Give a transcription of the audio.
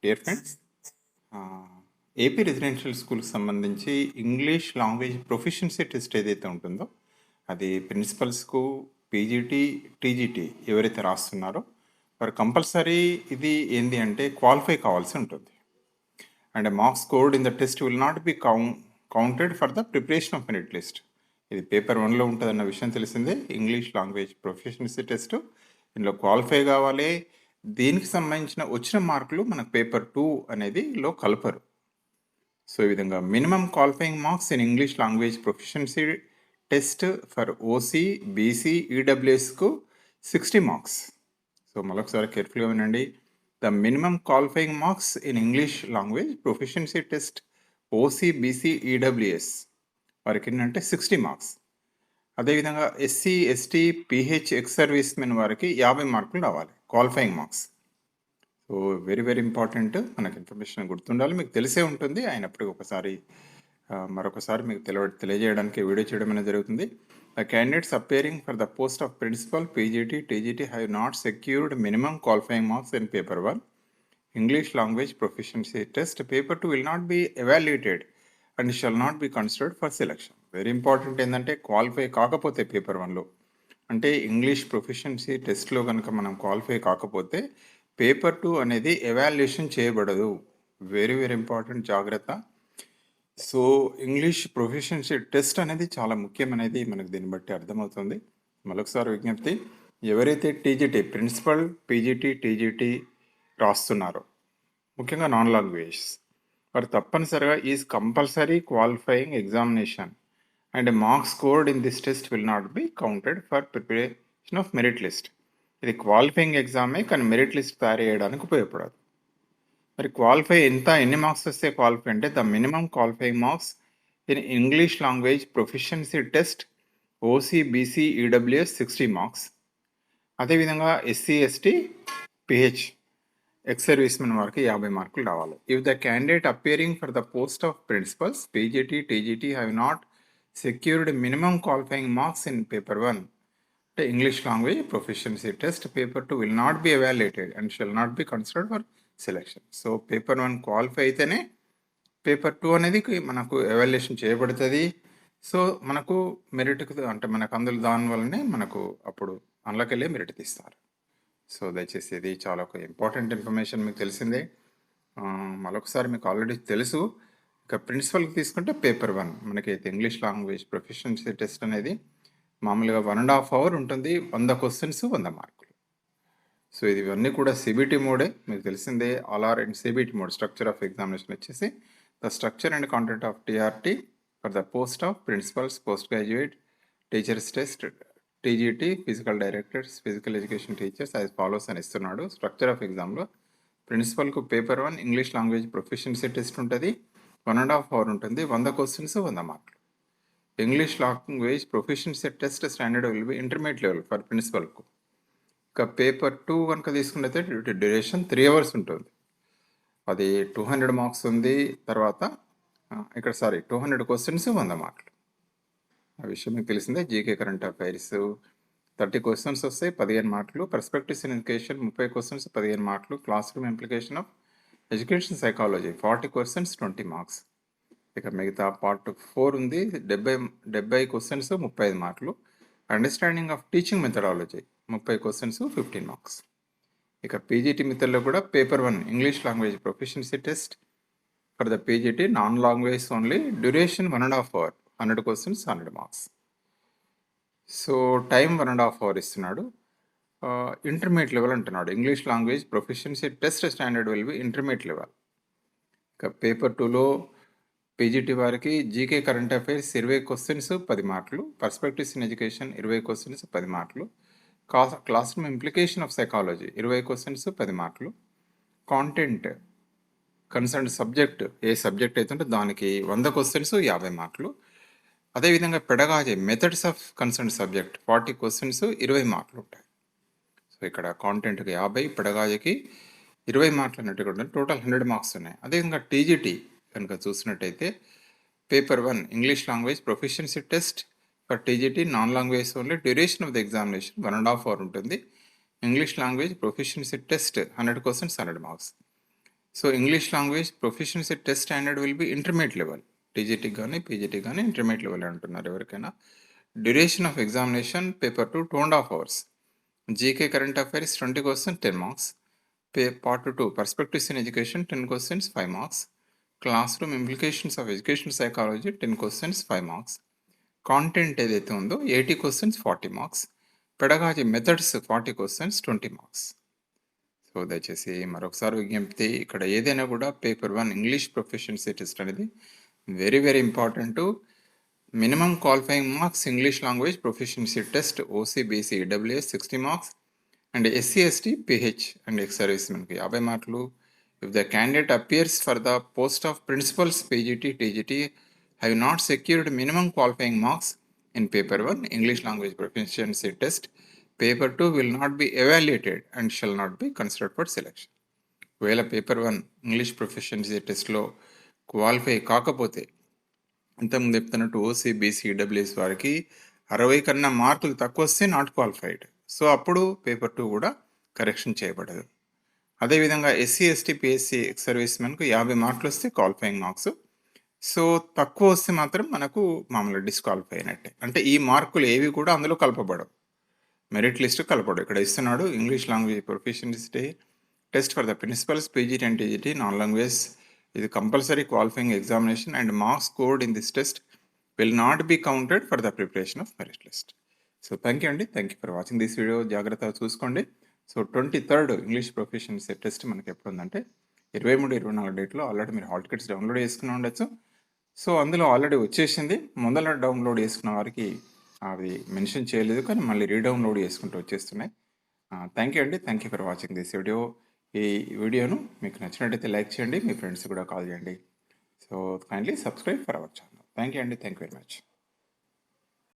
Dear friends, AP residential స్కూల్కి సంబంధించి English language proficiency test ఏదైతే ఉంటుందో అది ప్రిన్సిపల్స్కు పీజీటీ టీజీటీ ఎవరైతే రాస్తున్నారో వారు కంపల్సరీ ఇది ఏంటి అంటే క్వాలిఫై కావాల్సి ఉంటుంది. And marks scored in the test will not be counted for the preparation of merit list. ఇది పేపర్ 1లో ఉంటుందన్న విషయం తెలిసిందే. ఇంగ్లీష్ లాంగ్వేజ్ ప్రొఫిషియన్సీ టెస్ట్ ఇందులో క్వాలిఫై కావాలి. దీనికి సంబంధించిన వచ్చిన మార్కులు మనకు పేపర్ 2 అనేది లో కలపరు. సో ఈ విధంగా minimum qualifying marks in English language proficiency test for OC, BC, ఈడబ్ల్యూఎస్కు 60 మార్క్స్. సో మరొకసారి కేర్ఫుల్గా వినండి. The minimum qualifying marks in English language proficiency test OC, BC, EWS వారికి ఏంటంటే 60 మార్క్స్. అదేవిధంగా SC, ST, PH, ex servicemen వారికి 50 మార్కులు రావాలి qualifying marks. So very very important. మనకు ఇన్ఫర్మేషన్ గుర్తుండాలి, మీకు తెలిసే ఉంటుంది. అయినప్పటికీ మరొకసారి మీకు తెలియజేయడానికి వీడియో చేయడం అనేది జరుగుతుంది. The candidates appearing for the post of principal PGT TGT have not secured minimum qualifying marks in paper 1 English language proficiency test. Paper 2 will not be evaluated and shall not be considered for selection. Very important ఏంటంటే qualify కాకపోతే paper 1లో అంటే English proficiency టెస్ట్లో కనుక మనం qualify కాకపోతే paper 2 అనేది evaluation చేయబడదు. వెరీ వెరీ ఇంపార్టెంట్, జాగ్రత్త. సో ఇంగ్లీష్ ప్రొఫిషియన్సీ టెస్ట్ అనేది చాలా ముఖ్యం అనేది మనకు దీన్ని బట్టి అర్థమవుతుంది. మరొకసారి విజ్ఞప్తి, ఎవరైతే టీజీటీ ప్రిన్సిపల్, పీజీటీ, టీజీటీ రాస్తున్నారో ముఖ్యంగా నాన్ లాంగ్వేజ్ వారు తప్పనిసరిగా is compulsory qualifying examination and marks scored in this test will not be counted for preparation of merit list. ఇది క్వాలిఫైయింగ్ ఎగ్జామే, కానీ మెరిట్ లిస్ట్ తయారు చేయడానికి ఉపయోగపడదు. మరి క్వాలిఫై ఎన్ని మార్క్స్ వస్తే క్వాలిఫై అంటే the minimum qualifying marks in English language proficiency test OC, BC, EWS 60 marks. అదేవిధంగా SC, ST, PH, ex servicemen వారికి 50 మార్కులు రావాలి. If the candidate appearing for the post of principals PGT TGT have not secured minimum qualifying marks in paper 1 అంటే English language proficiency test, paper 2 will not be evaluated and shall not be considered for selection. So paper 1 qualify అయితేనే paper 2 అనేది మనకు evaluation చేయబడుతుంది. So మనకు మెరిట్కి అంటే మనకు అందులో దానివల్లనే మనకు అప్పుడు అందులోకి వెళ్ళి మెరిట్ తీస్తారు. సో దయచేసి ఇది చాలా ఒక ఇంపార్టెంట్ ఇన్ఫర్మేషన్, మీకు తెలిసిందే. మరొకసారి మీకు ఆల్రెడీ తెలుసు. ఇక ప్రిన్సిపల్కి తీసుకుంటే పేపర్ 1 మనకైతే ఇంగ్లీష్ లాంగ్వేజ్ ప్రొఫిషియన్సీ టెస్ట్ అనేది మామూలుగా 1.5 hour ఉంటుంది. 100 క్వశ్చన్స్, 100 మార్కులు. సో ఇవన్నీ కూడా సిబిటీ మోడే, మీకు తెలిసిందే. All are and CBT mode. Structure of examination వచ్చేసి the structure and content of TRT for the post of principals, post graduate teachers test, TGT physical directors, physical education teachers as follows అని ఇస్తున్నాడు. Structure of ఎగ్జామ్లో ప్రిన్సిపల్కు paper 1 English language proficiency test ఉంటుంది. 1.5 hour ఉంటుంది. 100 questions, 100 మార్కులు. English language proficiency test standard will be intermediate level for ప్రిన్సిపల్కు. ఇక paper 2 కనుక తీసుకున్నట్లయితే డ్యూరేషన్ 3 hours ఉంటుంది. అది 200 మార్క్స్ ఉంది. తర్వాత 200 క్వశ్చన్స్, 100 మార్కులు. ఆ విషయం మీకు తెలిసిందే. జీకే కరెంట్ అఫైర్స్ 30 క్వశ్చన్స్ వస్తాయి, 15 మార్కులు. పర్స్పెక్టివ్స్ ఇన్ ఎడ్యుకేషన్ 30 క్వశ్చన్స్, 15 మార్కులు. Class room implication of education psychology 40 questions, 20 marks. ఇక మిగతా పార్ట్ 4 ఉంది, 70 క్వశ్చన్స్, 35 మార్కులు. Understanding of teaching methodology 30 questions, 15 marks. ఇక పీజీటీ మెథడ్లో కూడా paper 1 English language proficiency test for the PGT non language only, duration 1.5 hour, 100 questions, 100 marks. So time 1.5 hour ఇస్తున్నాడు. Intermediate level అంటున్నాడు. English language proficiency test standard will be intermediate level. ఇక paper 2లో PGT వారికి GK current affairs 20 questions, 10 మార్కులు. Perspectives in education 20 questions, 10 మార్కులు. Class room implication of psychology 20 questions, 10 మార్కులు. Content concern subject ఏ subject అయితే దానికి 100 questions, 50 మార్కులు. అదేవిధంగా pedagogy methods of concern subject 40 questions, 20 మార్కులు ఉంటాయి. సో ఇక్కడ కాంటెంట్కి 50, పెడగాజీకి 20 మార్కులు అన్నట్టుగా టోటల్ 100 మార్క్స్ ఉన్నాయి. అదేవిధంగా టీజీటీ కనుక చూసినట్టయితే paper 1 English language proficiency test for TGT non language only, duration of the examination 1.5 hour ఉంటుంది. English language proficiency test 100 questions, 100 marks. So English language proficiency test standard will be intermediate level. TGT కానీ PGT కానీ intermediate level అంటున్నారు ఎవరికైనా. Duration of examination paper 2 2.5 hours. GK current affairs 20 questions 10 marks. Part 2 perspectives in education 10 questions 5 marks. Classroom implications of educational psychology 10 questions 5 marks. Content ఏదైతే ఉందో 80 questions 40 marks. Pedagogy methods 40 questions 20 marks. So దయచేసి మరొకసారి విజ్ఞప్తి, ఇక్కడ ఏదైనా కూడా paper 1 English proficiency test అనేది very very important. Minimum qualifying marks English language proficiency test OC BC EWS 60 marks and SC ST PH and ex service మనకి 50 marks. If the candidate appears for the post of principals PGT TGT have not secured minimum qualifying marks in paper 1 English language proficiency test, paper 2 will not be evaluated and shall not be considered for selection. ఒకవేళ paper 1 English proficiency టెస్ట్లో qualify కాకపోతే, ఇంతకుముందు చెప్తున్నట్టు OC BC EWS వారికి 60 కన్నా మార్కులు తక్కువ వస్తే నాట్ క్వాలిఫైడ్. సో అప్పుడు పేపర్ 2 కూడా కరెక్షన్ చేయబడదు. అదేవిధంగా SC ST PSC ex service మెన్కు 50 మార్కులు వస్తే క్వాలిఫైయింగ్ మార్క్స్. సో తక్కువ వస్తే మాత్రం మనకు మామూలుగా డిస్క్వాలిఫై అయినట్టే. అంటే ఈ మార్కులు ఏవి కూడా అందులో కలపబడవు, మెరిట్ లిస్ట్ కలపడు. ఇక్కడ ఇస్తున్నాడు English language proficiency test for the principals PGT and TGT non language. ఇది compulsory qualifying examination and marks scored in this test will not be counted for the preparation of merit list. So thank you అండి, thank you for watching this video. జాగ్రత్తగా చూసుకోండి. So 23rd English proficiency test మనకి ఎప్పుడు ఉందంటే 23-24 డేట్లో already మీరు hall tickets download చేసుకుని ఉండొచ్చు. సో అందులో ఆల్రెడీ వచ్చేసింది. మొదల డౌన్లోడ్ చేసుకున్న వారికి అవి మెన్షన్ చేయలేదు, కానీ మళ్ళీ రీడౌన్లోడ్ చేసుకుంటూ వచ్చేస్తున్నాయి. థ్యాంక్ యూ అండి, thank you for watching this video. ఈ వీడియోను మీకు నచ్చినట్టయితే లైక్ చేయండి, మీ ఫ్రెండ్స్ కూడా కాల్ చేయండి. So kindly subscribe for our channel. Thank you అండి, థ్యాంక్ యూ వెరీ మచ్.